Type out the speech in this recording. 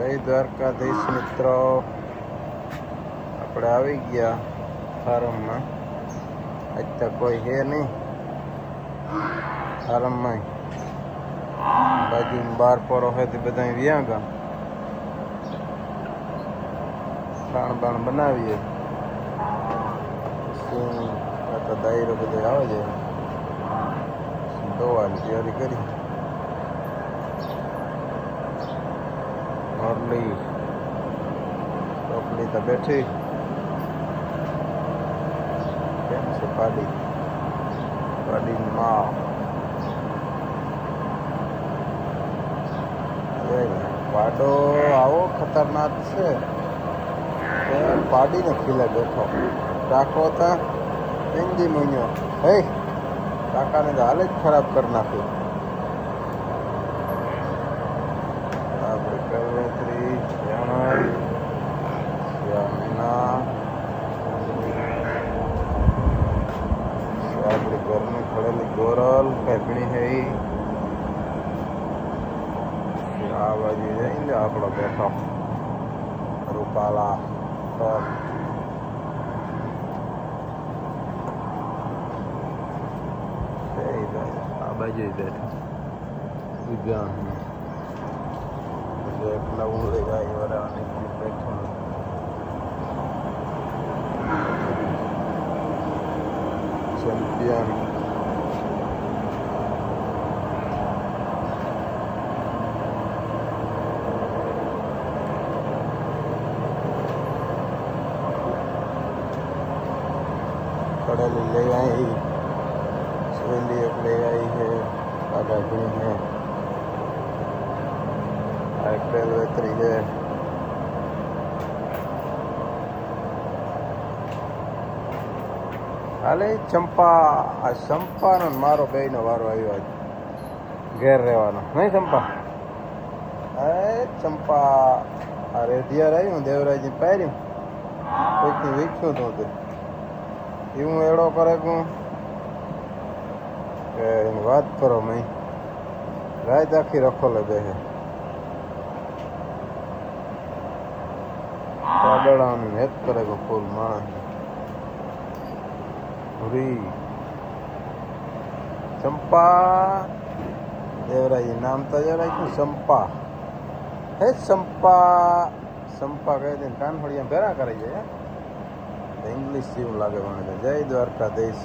જય દ્વારકાધીશ મિત્રો, આપણે આવી ગયા ફાર્મમાં. આજ તો કોઈ હે નહીં ફાર્મમાં. બાજુમાં બાર પડો હોય તો બધા વ્યા ગયા. ખાણ બાણ બનાવીએ પછી દાયરો બધો આવે છે, દોવાની તૈયારી કરી. મોરલી ટોપલી તો બેઠી કેમ છે? પાડી માં પાડો આવો ખતરનાક છે, પાડીને ખીલે બેઠો. ટાકો હતા એંજી મહિનો, હે કાકાને તો હાલ જ ખરાબ કરી નાખ્યું. આપણે કવેત્રી શ્યામના આપણી ઘરની ખડેલી ગોરલ ફેંકણી હે. આ બાજુ જઈને આપણો બેઠો રૂપાલા આ બાજુ બેઠો એકલા ઉડી ગાય વરાની બેઠો. ચેમ્પિયન कड़ेली ले आई, सुरेली एक ले आई है, कागजनी है, वेतरी है. हाले चंपा आ चंपा नो मारो बे नो वारो आव्यो आज घेर रहवानो नहीं चंपा. चंपा आ रेडिया रही देवराज પહેર્યું કોઈકની વીખ્યું તો એવું એડો કરે કે એની વાત કરો. મેં રાત આખી રખોલે બેહે પાડળાની હેત કરે કે ફૂલ માણસ ભૂરી. ચંપા દેવરાજી નામ તો રાખ્યું ચંપા. હે ચંપા ચંપા કહી દઈને કાનફળિયા ભેરા કરી જાય. ઇંગ્લિશ જેવું લાગે મને. જય દ્વારકાધીશ.